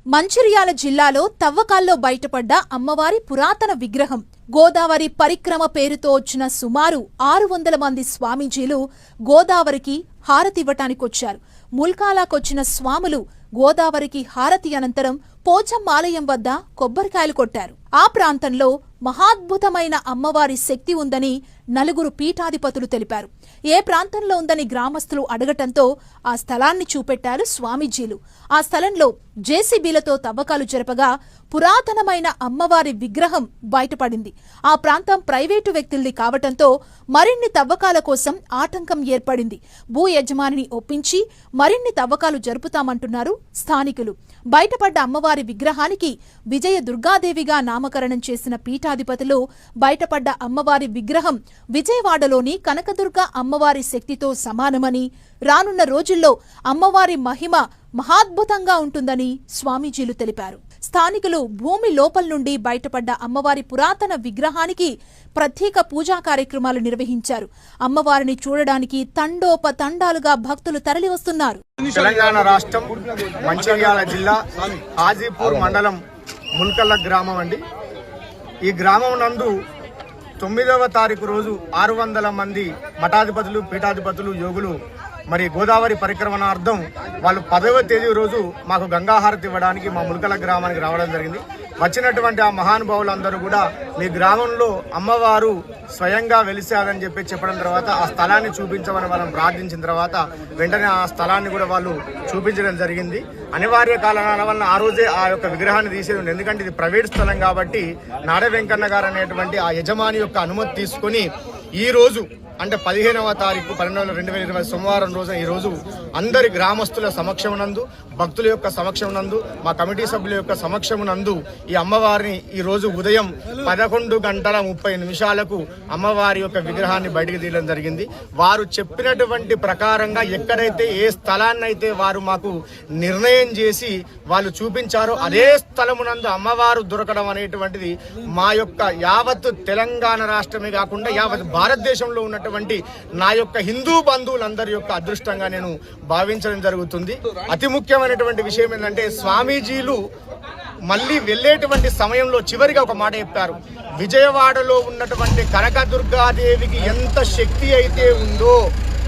మంచిర్యాల జిల్లాలో తవ్వకాల్లో బయటపడ్డ అమ్మవారి పురాతన విగ్రహం. గోదావరి పరిక్రమ పేరుతో వచ్చిన సుమారు 600 మంది స్వామీజీలు గోదావరికి హారతివ్వటానికొచ్చారు. ముల్కాలాకొచ్చిన స్వాములు గోదావరికి హారతి అనంతరం పోచమ్మాలయం వద్ద కొబ్బరికాయలు కొట్టారు. ఆ ప్రాంతంలో మహాద్భుతమైన అమ్మవారి శక్తి ఉందని నలుగురు పీఠాధిపతులు తెలిపారు. ఏ ప్రాంతంలో ఉందని గ్రామస్తులు అడగటంతో ఆ స్థలాన్ని చూపెట్టారు స్వామీజీలు. ఆ స్థలంలో జేసీబీలతో తవ్వకాలు జరపగా పురాతనమైన అమ్మవారి విగ్రహం బయటపడింది. ఆ ప్రాంతం ప్రైవేటు వ్యక్తులది కావటంతో మరిన్ని తవ్వకాల కోసం ఆటంకం ఏర్పడింది. భూ యజమానిని ఒప్పించి మరిన్ని తవ్వకాలు జరుపుతామంటున్నారు స్థానికులు. బయటపడ్డ అమ్మవారి విగ్రహానికి విజయ దుర్గాదేవిగా నామకరణం చేసిన పీఠాధిపతులు బయటపడ్డ అమ్మవారి విగ్రహం విజయవాడలోని కనకదుర్గ అమ్మవారి శక్తితో సమానమని, రానున్న రోజుల్లో అమ్మవారి మహిమ మహాద్భుతంగా ఉంటుందని స్వామీజీలు తెలిపారు. స్థానికులు భూమి లోపల నుండి బయటపడ్డ అమ్మవారి పురాతన విగ్రహానికి ప్రత్యేక పూజా కార్యక్రమాలు నిర్వహించారు. అమ్మవారిని చూడడానికి తండోపతండాలుగా భక్తులు తరలివస్తున్నారు. తెలంగాణ రాష్ట్రం మంచిర్యాల జిల్లా హాజీపూర్ మండలం ముల్కల్ల గ్రామం అండి. ఈ గ్రామం నందు 9వ తారీఖు రోజు 600 మంది మఠాధిపతులు, పీఠాధిపతులు, యోగులు మరి గోదావరి పరిక్రమణార్థం వాళ్ళు 10వ తేదీ రోజు మాకు గంగాహారతి ఇవ్వడానికి మా ముల్కల గ్రామానికి రావడం జరిగింది. వచ్చినటువంటి ఆ మహానుభావులందరూ కూడా మీ గ్రామంలో అమ్మవారు స్వయంగా వెలిసాదని చెప్పడం తర్వాత ఆ స్థలాన్ని చూపించమని వాళ్ళని ప్రార్థించిన తర్వాత వెంటనే ఆ స్థలాన్ని కూడా వాళ్ళు చూపించడం జరిగింది. అనివార్య కారణాల వల్ల ఆ రోజే ఆ యొక్క విగ్రహాన్ని తీసేది ఉంది. ఎందుకంటే ఇది ప్రైవేట్ స్థలం కాబట్టి నాడ వెంకన్న గారు అనేటువంటి ఆ యజమాని యొక్క అనుమతి తీసుకుని ఈ రోజు అంటే 15వ తారీఖు 12/2020 సోమవారం రోజున ఈ రోజు అందరి గ్రామస్తుల సమక్షం నందు, భక్తుల యొక్క సమక్షం నందు, మా కమిటీ సభ్యుల యొక్క సమక్షం నందు ఈ అమ్మవారిని ఈ రోజు ఉదయం 11:30 అమ్మవారి యొక్క విగ్రహాన్ని బయటికి తీయడం జరిగింది. వారు చెప్పినటువంటి ప్రకారంగా ఎక్కడైతే ఏ స్థలాన్ని అయితే వారు మాకు నిర్ణయం చేసి వాళ్ళు చూపించారో అదే స్థలమునందు అమ్మవారు దొరకడం అనేటువంటిది మా యొక్క యావత్ తెలంగాణ రాష్ట్రమే కాకుండా యావత్ భారతదేశంలో ఉన్న నా యొక్క హిందూ బంధువులందరి యొక్క అదృష్టంగా నేను భావించడం జరుగుతుంది. అతి ముఖ్యమైనటువంటి విషయం ఏంటంటే స్వామీజీలు మళ్ళీ వెళ్ళేటువంటి సమయంలో చివరిగా ఒక మాట చెప్పారు. విజయవాడలో ఉన్నటువంటి కనకదుర్గాదేవికి ఎంత శక్తి అయితే ఉందో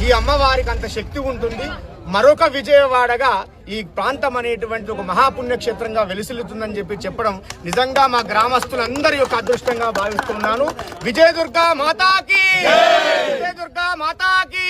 ఈ అమ్మవారికి అంత శక్తి ఉంటుంది. మరొక విజయవాడగా ఈ ప్రాంతం అనేటువంటి ఒక మహాపుణ్యక్షేత్రంగా వెలిసిల్లుతుందని చెప్పడం నిజంగా మా గ్రామస్తులందరి యొక్క అదృష్టంగా భావిస్తున్నాను. విజయ దుర్గా మాతాకి, విజయ దుర్గా మాతాకి.